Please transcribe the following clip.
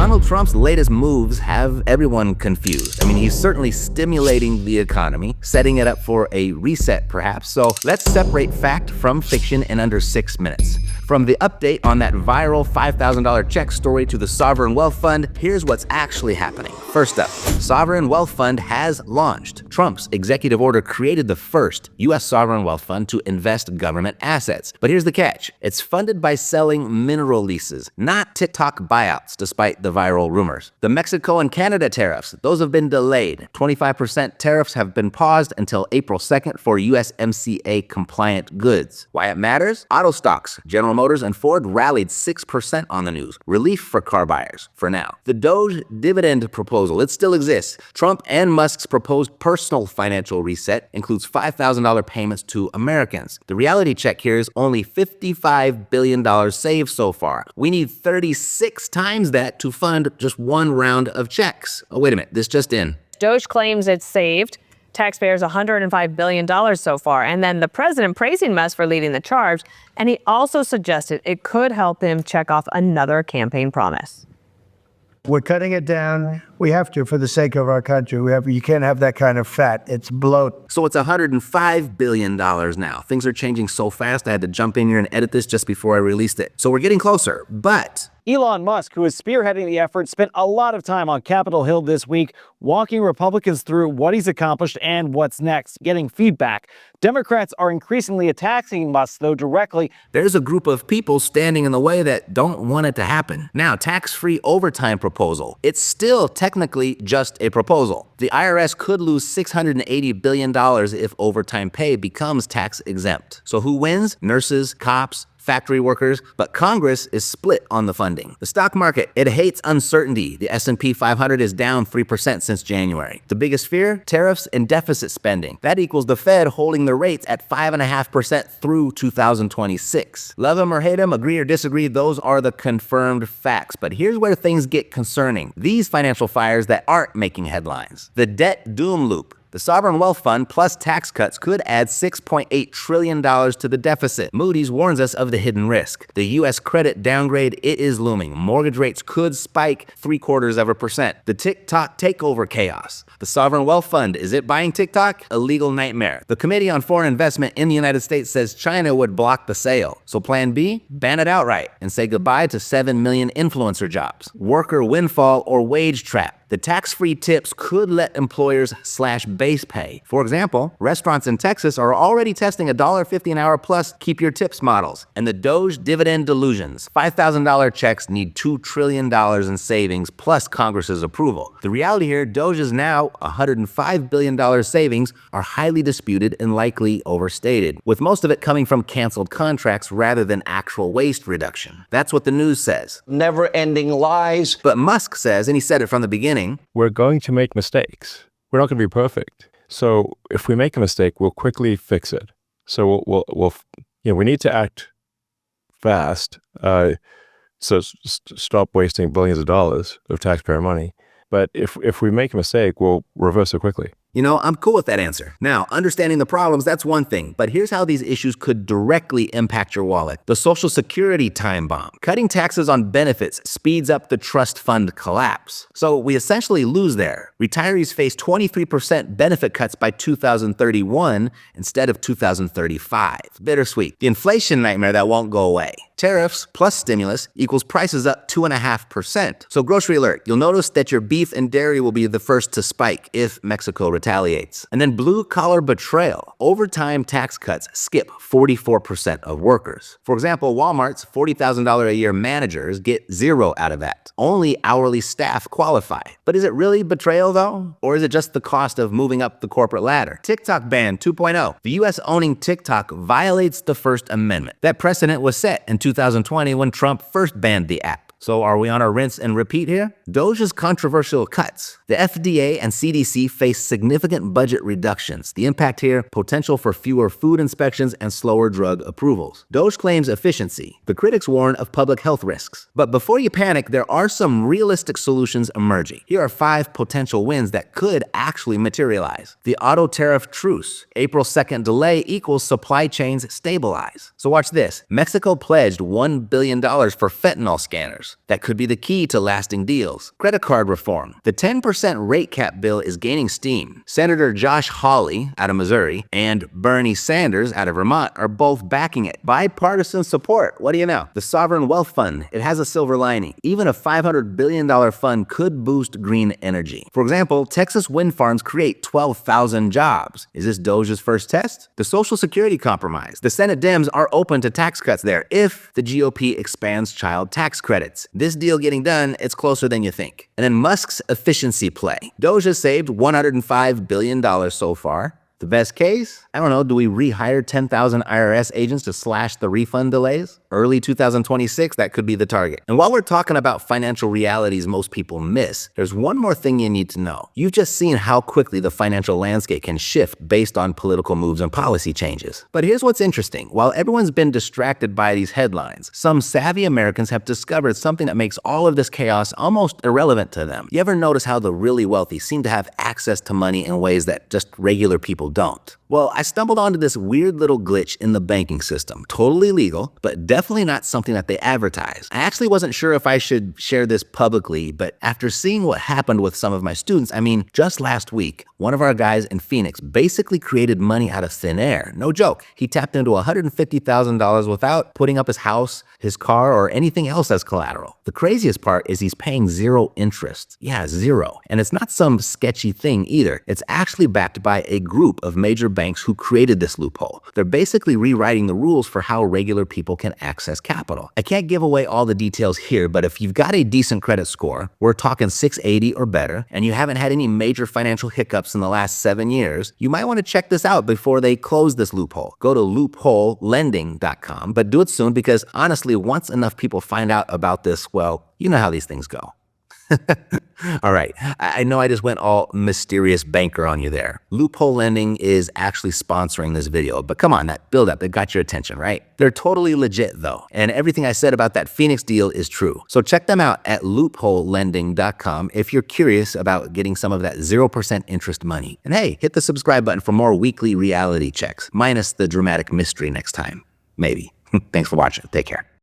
Donald Trump's latest moves have everyone confused. I mean, he's certainly stimulating the economy, setting it up for a reset perhaps. So let's separate fact from fiction in under 6 minutes. From the update on that viral $5,000 check story to the Sovereign Wealth Fund, here's what's actually happening. First up, Sovereign Wealth Fund has launched. Trump's executive order created the first U.S. Sovereign Wealth Fund to invest government assets. But here's the catch. It's funded by selling mineral leases, not TikTok buyouts, despite the viral rumors. The Mexico and Canada tariffs, those have been delayed. 25% tariffs have been paused until April 2nd for USMCA compliant goods. Why it matters? Auto stocks, General Motors and Ford rallied 6% on the news. Relief for car buyers, for now. The Doge dividend proposal, it still exists. Trump and Musk's proposed personal financial reset includes $5,000 payments to Americans. The reality check here is only $55 billion saved so far. We need 36 times that to fund just one round of checks. Oh, wait a minute, this just in. Doge claims it's saved taxpayers $105 billion so far. And then the president praising Musk for leading the charge. And he also suggested it could help him check off another campaign promise. We're cutting it down. We have to for the sake of our country. You can't have that kind of fat. It's bloat. So it's $105 billion now. Things are changing so fast, I had to jump in here and edit this just before I released it. So we're getting closer, but Elon Musk, who is spearheading the effort, spent a lot of time on Capitol Hill this week walking Republicans through what he's accomplished and what's next, getting feedback. Democrats are increasingly attacking Musk, though, directly. There's a group of people standing in the way that don't want it to happen. Now, tax-free overtime proposal. It's still technically just a proposal. The IRS could lose $680 billion if overtime pay becomes tax exempt. So who wins? Nurses, cops, factory workers, but Congress is split on the funding. The stock market, it hates uncertainty. The S&P 500 is down 3% since January. The biggest fear? Tariffs and deficit spending. That equals the Fed holding the rates at 5.5% through 2026. Love them or hate them, agree or disagree, those are the confirmed facts. But here's where things get concerning. These financial fires that aren't making headlines. The debt doom loop. The Sovereign Wealth Fund plus tax cuts could add $6.8 trillion to the deficit. Moody's warns us of the hidden risk. The U.S. credit downgrade, it is looming. Mortgage rates could spike 0.75%. The TikTok takeover chaos. The Sovereign Wealth Fund, is it buying TikTok? A legal nightmare. The Committee on Foreign Investment in the United States says China would block the sale. So plan B? Ban it outright and say goodbye to 7 million influencer jobs. Worker windfall or wage trap. The tax-free tips could let employers slash base pay. For example, restaurants in Texas are already testing $1.50 an hour plus keep your tips models. And the Doge dividend delusions. $5,000 checks need $2 trillion in savings plus Congress's approval. The reality here, Doge's now $105 billion savings are highly disputed and likely overstated, with most of it coming from canceled contracts rather than actual waste reduction. That's what the news says. Never-ending lies. But Musk says, and he said it from the beginning, we're going to make mistakes. We're not going to be perfect. So if we make a mistake, we'll quickly fix it. So we need to act fast. So stop wasting billions of dollars of taxpayer money. But if we make a mistake, we'll reverse it quickly. You know, I'm cool with that answer. Now, understanding the problems, that's one thing, but here's how these issues could directly impact your wallet. The Social Security time bomb. Cutting taxes on benefits speeds up the trust fund collapse. So we essentially lose there. Retirees face 23% benefit cuts by 2031 instead of 2035. Bittersweet. The inflation nightmare that won't go away. Tariffs plus stimulus equals prices up 2.5%. So grocery alert, you'll notice that your beef and dairy will be the first to spike if Mexico retaliates. And then blue collar betrayal. Overtime tax cuts skip 44% of workers. For example, Walmart's $40,000 a year managers get zero out of that. Only hourly staff qualify. But is it really betrayal though? Or is it just the cost of moving up the corporate ladder? TikTok ban 2.0. The US owning TikTok violates the First Amendment. That precedent was set in 2020 when Trump first banned the app. So are we on our rinse and repeat here? Doge's controversial cuts. The FDA and CDC face significant budget reductions. The impact here, potential for fewer food inspections and slower drug approvals. Doge claims efficiency. The critics warn of public health risks. But before you panic, there are some realistic solutions emerging. Here are 5 potential wins that could actually materialize. The auto tariff truce. April 2nd delay equals supply chains stabilize. So watch this. Mexico pledged $1 billion for fentanyl scanners. tariffs. That could be the key to lasting deals. Credit card reform. The 10% rate cap bill is gaining steam. Senator Josh Hawley out of Missouri and Bernie Sanders out of Vermont are both backing it. Bipartisan support. What do you know? The Sovereign Wealth Fund. It has a silver lining. Even a $500 billion fund could boost green energy. For example, Texas wind farms create 12,000 jobs. Is this Doge's first test? The Social Security compromise. The Senate Dems are open to tax cuts there if the GOP expands child tax credits. This deal getting done, it's closer than you think. And then Musk's efficiency play. Doge has saved $105 billion so far. The best case? I don't know, do we rehire 10,000 IRS agents to slash the refund delays? Early 2026, that could be the target. And while we're talking about financial realities most people miss, there's one more thing you need to know. You've just seen how quickly the financial landscape can shift based on political moves and policy changes. But here's what's interesting. While everyone's been distracted by these headlines, some savvy Americans have discovered something that makes all of this chaos almost irrelevant to them. You ever notice how the really wealthy seem to have access to money in ways that just regular people don't? Well, I stumbled onto this weird little glitch in the banking system. Totally legal, but definitely not something that they advertise. I actually wasn't sure if I should share this publicly, but after seeing what happened with some of my students, just last week, one of our guys in Phoenix basically created money out of thin air. No joke. He tapped into $150,000 without putting up his house, his car, or anything else as collateral. The craziest part is he's paying zero interest. Yeah, zero. And it's not some sketchy thing either. It's actually backed by a group of major banks who created this loophole. They're basically rewriting the rules for how regular people can access capital. I can't give away all the details here, but if you've got a decent credit score, we're talking 680 or better, and you haven't had any major financial hiccups in the last 7 years, you might want to check this out before they close this loophole. Go to loopholelending.com, but do it soon because honestly, once enough people find out about this, well, you know how these things go. All right, I know I just went all mysterious banker on you there. Loophole Lending is actually sponsoring this video, but come on, that build-up, that got your attention, right? They're totally legit though, and everything I said about that Phoenix deal is true. So check them out at loopholelending.com if you're curious about getting some of that 0% interest money. And hey, hit the subscribe button for more weekly reality checks, minus the dramatic mystery next time. Maybe. Thanks for watching. Take care.